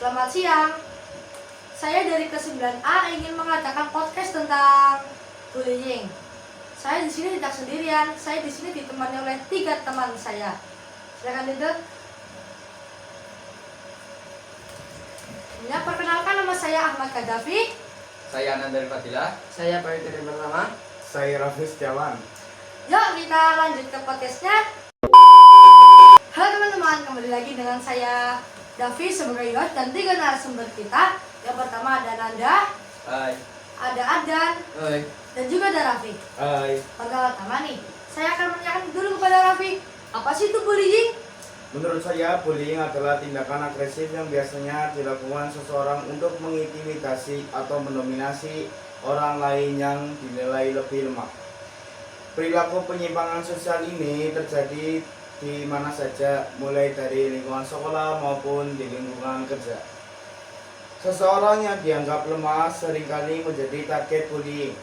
Selamat siang. Saya dari ke-9A ingin mengadakan podcast tentang bullying. Saya di sini tidak sendirian. Saya di sini ditemani oleh 3 teman saya. Silakan leader. Ya, perkenalkan, nama saya Ahmad Kadafi. Saya Anand dari Fadilah. Saya Bayu dari pertama. Saya Raffi Setiawan. Yuk kita lanjut ke podcastnya. Halo teman-teman, kembali lagi dengan saya Davi sebagai host dan 3 narasumber kita. Yang pertama ada Nanda, Hai. ada Adan, Hai. dan juga ada Raffi. Hai. Pertama nih, saya akan menanyakan dulu kepada Raffi, apa sih itu bullying? Menurut saya, bullying adalah tindakan agresif yang biasanya dilakukan seseorang untuk mengintimidasi atau mendominasi orang lain yang dinilai lebih lemah. Perilaku penyimpangan sosial ini terjadi di mana saja, mulai dari lingkungan sekolah maupun di lingkungan kerja. Seseorang yang dianggap lemah seringkali menjadi target bullying.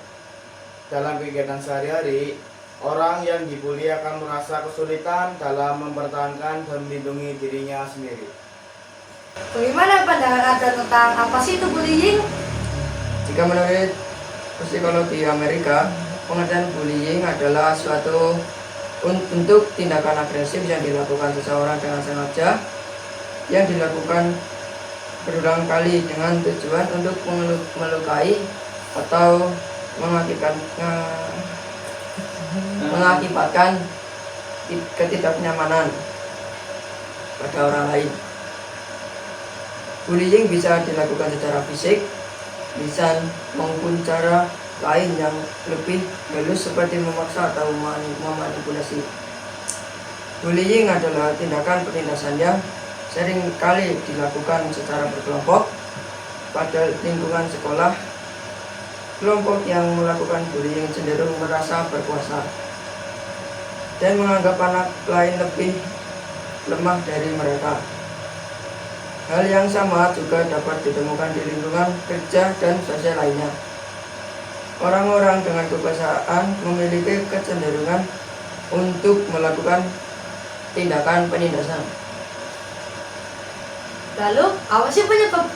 Dalam kegiatan sehari-hari, orang yang dibully akan merasa kesulitan dalam mempertahankan dan melindungi dirinya sendiri. Bagaimana pandangan Anda tentang apa sih itu bullying? Jika menurut psikologi Amerika, pengertian bullying adalah suatu bentuk tindakan agresif yang dilakukan seseorang dengan sengaja, yang dilakukan berulang kali dengan tujuan untuk melukai atau mengakibatkan ketidaknyamanan pada orang lain. Bullying bisa dilakukan secara fisik, lisan, maupun cara lain yang lebih halus seperti memaksa atau memanipulasi. Bullying adalah tindakan penindasan yang sering kali dilakukan secara berkelompok pada lingkungan sekolah. Kelompok yang melakukan bullying cenderung merasa berkuasa dan menganggap anak lain lebih lemah dari mereka. Hal yang sama juga dapat ditemukan di lingkungan kerja dan sosial lainnya. Orang-orang dengan kekuasaan memiliki kecenderungan untuk melakukan tindakan penindasan. Lalu, apa sih penyebab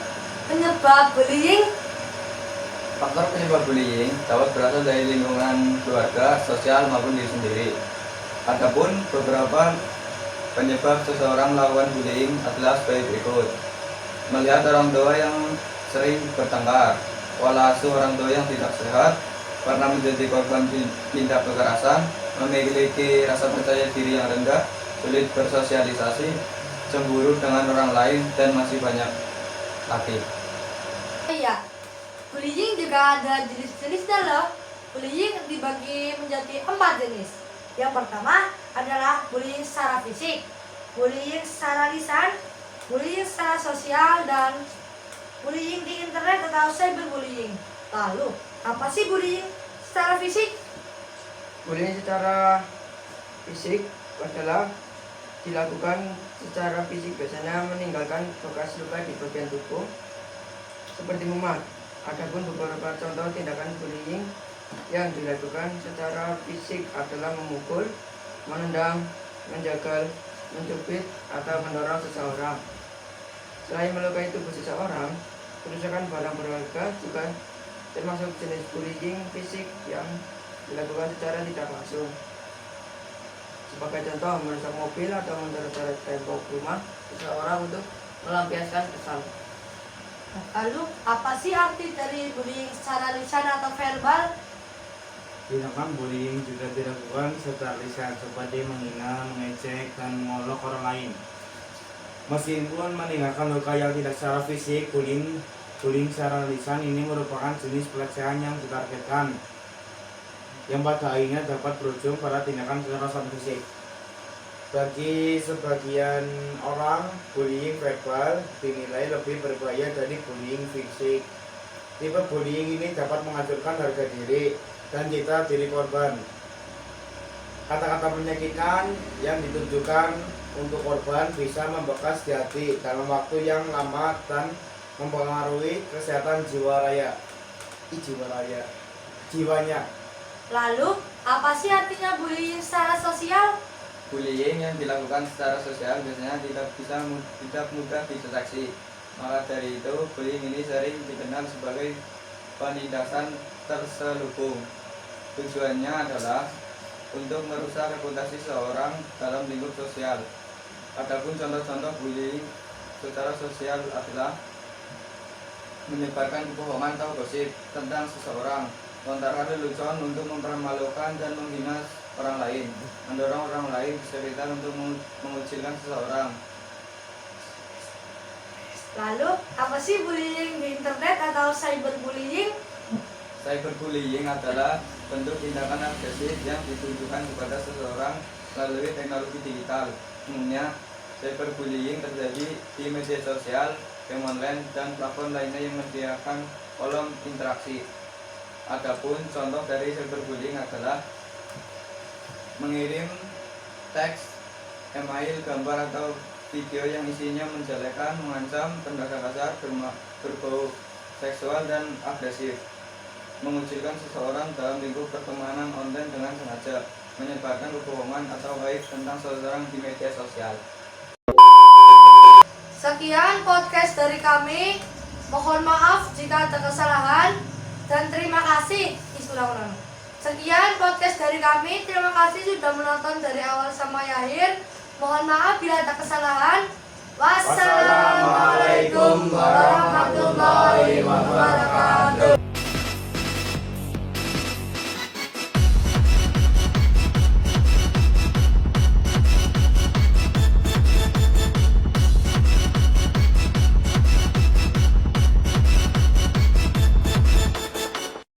bullying? Faktor penyebab bullying dapat berasal dari lingkungan keluarga, sosial maupun diri sendiri. Adapun beberapa penyebab seseorang melakukan bullying adalah sebagai berikut. Melihat orang tua yang sering bertengkar, pola asuh orang tua yang tidak sehat, pernah menjadi korban tindak kekerasan, memiliki rasa percaya diri yang rendah, sulit bersosialisasi, cemburu dengan orang lain, dan masih banyak lagi. Iya, bullying juga ada jenis-jenisnya loh. Bullying dibagi menjadi 4 jenis. Yang pertama adalah bullying secara fisik, bullying secara lisan, bullying secara sosial, dan bullying di internet atau cyberbullying. Lalu, apa sih bullying secara fisik? Bullying secara fisik adalah dilakukan secara fisik, biasanya meninggalkan bekas luka di bagian tubuh seperti memar. Adapun beberapa contoh tindakan bullying yang dilakukan secara fisik adalah memukul, menendang, menjegal, mencubit, atau mendorong seseorang. Selain melukai tubuh seseorang, kerusakan barang berharga juga termasuk jenis bullying fisik yang dilakukan secara tidak langsung. Sebagai contoh, merusak mobil atau mencoret-coret tembok rumah seseorang untuk melampiaskan kesal. Lalu, apa sih arti dari bullying secara lisan atau verbal? Tindakan bullying juga dilakukan secara lisan seperti menghina, mengejek, dan mengolok orang lain. Meskipun meninggalkan luka yang tidak secara fisik, bullying secara lisan ini merupakan jenis pelecehan yang ditargetkan, yang pada akhirnya dapat berujung pada tindakan kekerasan fisik. Bagi sebagian orang, bullying verbal dinilai lebih berbahaya dari bullying fisik. Tipe bullying ini dapat menghancurkan harga diri dan citra diri korban. Kata-kata menyakitkan yang ditujukan untuk korban bisa membekas di hati dalam waktu yang lama dan mempengaruhi kesehatan jiwanya. Lalu, apa sih artinya bullying secara sosial? Bullying yang dilakukan secara sosial biasanya tidak mudah dideteksi Maka dari itu, bullying ini sering dikenal sebagai penindasan terselubung. Tujuannya adalah untuk merusak reputasi seorang dalam lingkup sosial. Adapun contoh-contoh bullying secara sosial adalah menyebarkan kebohongan atau gosip tentang seseorang, lontarkan lelucon untuk mempermalukan dan menghina orang lain, mendorong orang lain kesulitan untuk mengucilkan seseorang. Lalu, apa sih bullying di internet atau cyberbullying? Cyberbullying adalah bentuk tindakan agresif yang ditujukan kepada seseorang melalui teknologi digital. Umumnya, cyberbullying terjadi di media sosial, game online, dan platform lainnya yang menyediakan kolom interaksi. Adapun contoh dari cyberbullying adalah mengirim teks, email, gambar atau video yang isinya menjelekkan, mengancam, bernada kasar, berbau seksual dan agresif, mengucilkan seseorang dalam lingkup pertemanan online dengan sengaja, menyebarkan kebohongan atau aib tentang seseorang di media sosial. Sekian podcast dari kami. Mohon maaf jika ada kesalahan dan terima kasih. Sekian podcast dari kami. Terima kasih sudah menonton dari awal sampai akhir. Mohon maaf bila ada kesalahan. Wassalamualaikum warahmatullahi wabarakatuh.